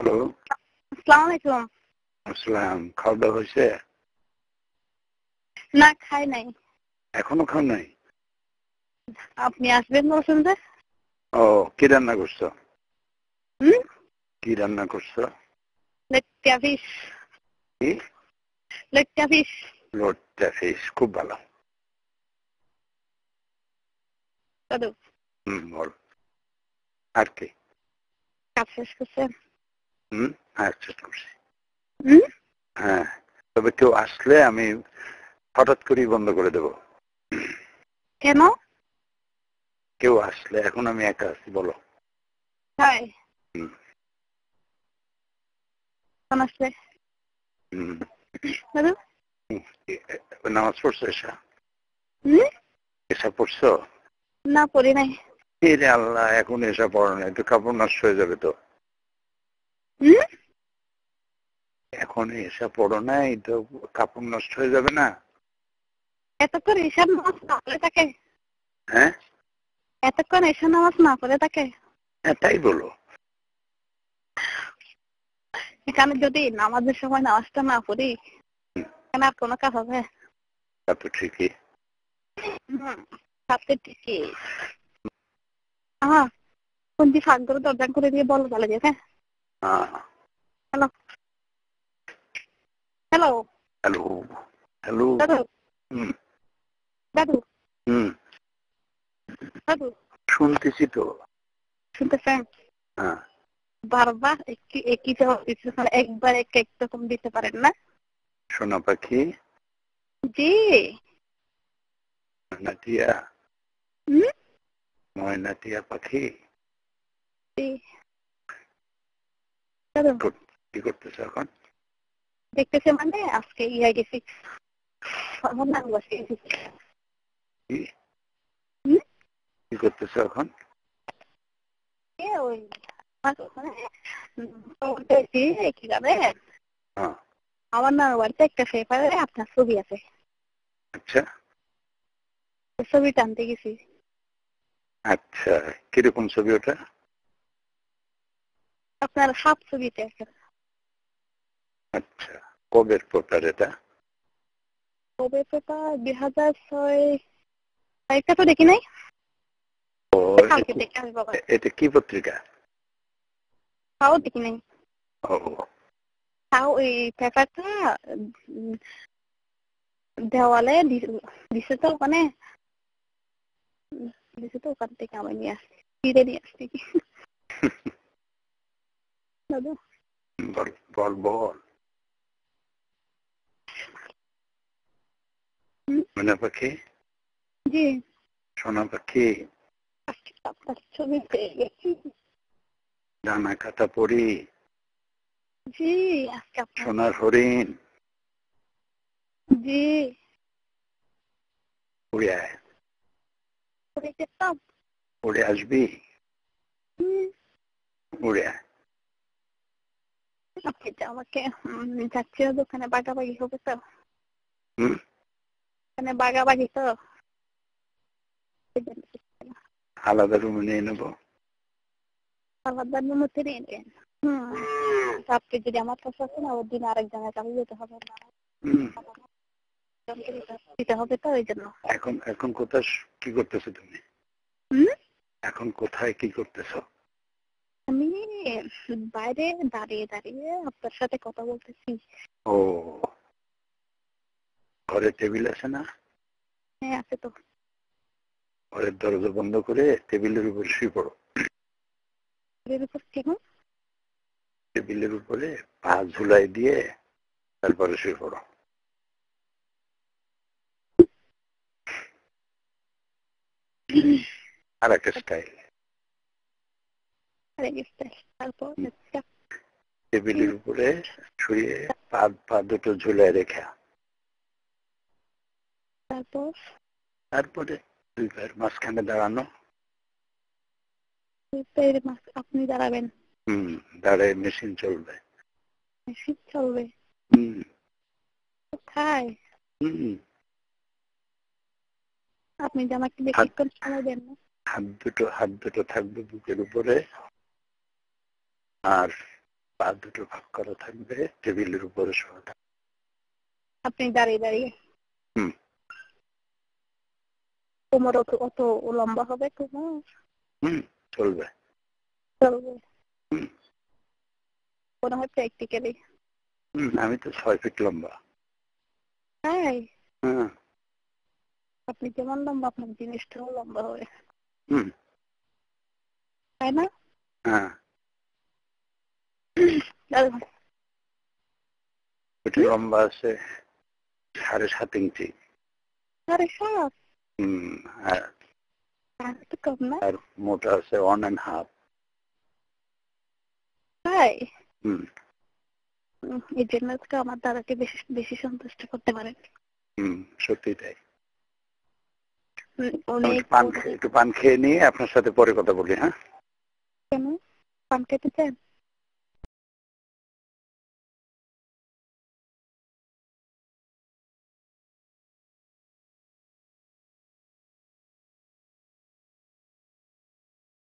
Hello, আসসালামু আলাইকুম। আসসালাম। খাওয়া দাওয়া হয়েছে? না, খাই নাই। এখনো খাও নাই? আপনি আসবেন বলছেন যে? ও, কি রান্না করছো? হুম? কি রান্না করছো? লেটকা ফিশ। কি? লেটকা ফিশ। লোটটা ফিশ, খুব ভালো। দাদু, বল। আর কি? কাজ শেষ করছেন? আচ্ছা, করছি। হুম? হ্যাঁ, তবে কেউ আসলে আমি হঠাৎ করেই বন্ধ করে দেব। কেন? কেউ আসলে, এখন আমি একা আছি, বলো। তাই? হুম, কোন আসবে? হুম, দাদু? নামাজ পড়ছো এসা? হুম? এসা পড়ছো? না, পড়ি নাই। রে আল্লাহ, এখন এসা পড়ো না, একটু কাপড় নষ্ট হয়ে যাবে তো। হুম? এখন এসা পড়ো নাই তো, কাপড় নষ্ট হয়ে যাবে না? এতক্ষণ ঈশান নামাজ না পড়ে থাকে? হ্যাঁ, এতক্ষণ ঈশান নামাজ না পড়ে থাকে? হ্যাঁ, তাই বলো। এখানে যদি নামাজের সময় নামাজটা না পড়ি, এখানে আর কোনো কাজ হবে? তা তো ঠিকই। ভাবতে ঠিকই। কোনটি ফাঁক করে দরজা করে দিয়ে বলো চলে যেতে। হ্যাঁ। Hello, hello. Hello, hello. দাদু, হুম, দাদু, হুম, দাদু, শুনতেছি তো। শুনতেছেন? হ্যাঁ, বারবার একই জবাব দিচ্ছে, মানে একবার এক এক রকম দিতে পারেন না? সোনা পাখি, জি। ময়নাটিয়া, হুম? ময়নাটিয়া পাখি। জি। দাদু, কি করতেছে এখন? দেখতেছে মানে আজকে ইয়া গেছি, আমার নাম বসে গেছি। কি হুম? কি করতেছে এখন? ওই মানে বলতেছি কি জানেন, হ্যাঁ, আমার নাম বাড়িতে একটা পেপারে আপনার ছবি আছে। আচ্ছা, ছবি টানতে গেছি। আচ্ছা, কিরকম ছবি ওটা? আপনার হাফ ছবিতে আছে। আচ্ছা, কবের পেপার এটা? কবে পেপার? 2006। তারিখটা তো দেখি নাই। ও, কালকে দেখে আমি বাবা। এটা কি পত্রিকা? তাও দেখি নাই। ও, তাও ওই পেপারটা দেওয়ালে দিছে তো, ওখানে দিছে তো, ওখান থেকে আমি নিয়ে আসছি, ফিরে নিয়ে আসছি। দাদু, বল বল বল। ময়না পাখি, জি, সোনা পাখি, আজকে আপনার ছবি পেয়ে গেছি। ডানা কাটা পরি, জি, আজকে আপনার। সোনার হরিণ, জি, উড়ে আয়, করে যেতাম। উড়ে আসবি, উড়ে আয়। আপনি যে আমাকে যাচ্ছি দোকানে বাগাবাগি হবে তো, হুম, ওখানে বাগাবাগি তো, আলাদা রুমে নিয়ে নেবো। আলাদা মধ্যে নিয়ে নেন। আপনি যদি আমার কাছে আসেন, ওর দিন আরেক জায়গায় চালু যেতে হবে না, হুম, দিতে হবে তো, ওই জন্য। এখন এখন কোথায় কি করতেছো তুমি? হুম? এখন কোথায় কি করতেছো? আমি বাইরে দাঁড়িয়ে দাঁড়িয়ে আপনার সাথে কথা বলতেছি। ও, ঘরে টেবিল আছে না? হ্যাঁ, আছে তো। ঘরের দরজা বন্ধ করে টেবিলের উপর শুয়ে পড়ো। এর উপর কেন? টেবিলের উপরে পা ঝুলাই দিয়ে তারপরে শুয়ে পড়ো। আর একটা স্টাইল। তারপর টেবিলের উপরে শুয়ে পা দুটো ঝুলাই রেখা, তারপর তারপরে দুই পায়ের মাঝখানে দাঁড়ানো। আপনি দাঁড়াবেন? দাঁড়ায় মেশিন চলবে। মেশিন চলবে? হুম, কোথায়? হুম, আপনি যে আমাকে বেশিক্ষণ সময় দেন না। হাত দুটো থাকবে বুকের উপরে, আর পা দুটো ভাগ করা থাকবে, টেবিলের উপরে শোয়া থাকবে। আপনি দাঁড়িয়ে দাঁড়িয়ে। হুম। কোমর অত লম্বা হবে কোমর? চলবে। চলবে। হুম। মনে হয় প্র্যাকটিক্যালি। আমি তো 6 ফিট লম্বা। তাই? হ্যাঁ। আপনি যেমন লম্বা আপনার জিনিসটাও লম্বা হবে। তাই না? হ্যাঁ। ওটা লম্বা আছে 7.5 ইঞ্চি। 7.5? তো কম না? আর মোটা আছে 1.5। তাই? হুম। এই জন্য আমার দাদাকে বেশি বেশি সন্তুষ্ট করতে পারেন। সত্যি তাই। অনেক একটু পান খেয়ে নিয়ে আপনার সাথে পরে কথা বলি। হ্যাঁ, কেন? পান খেতে চান?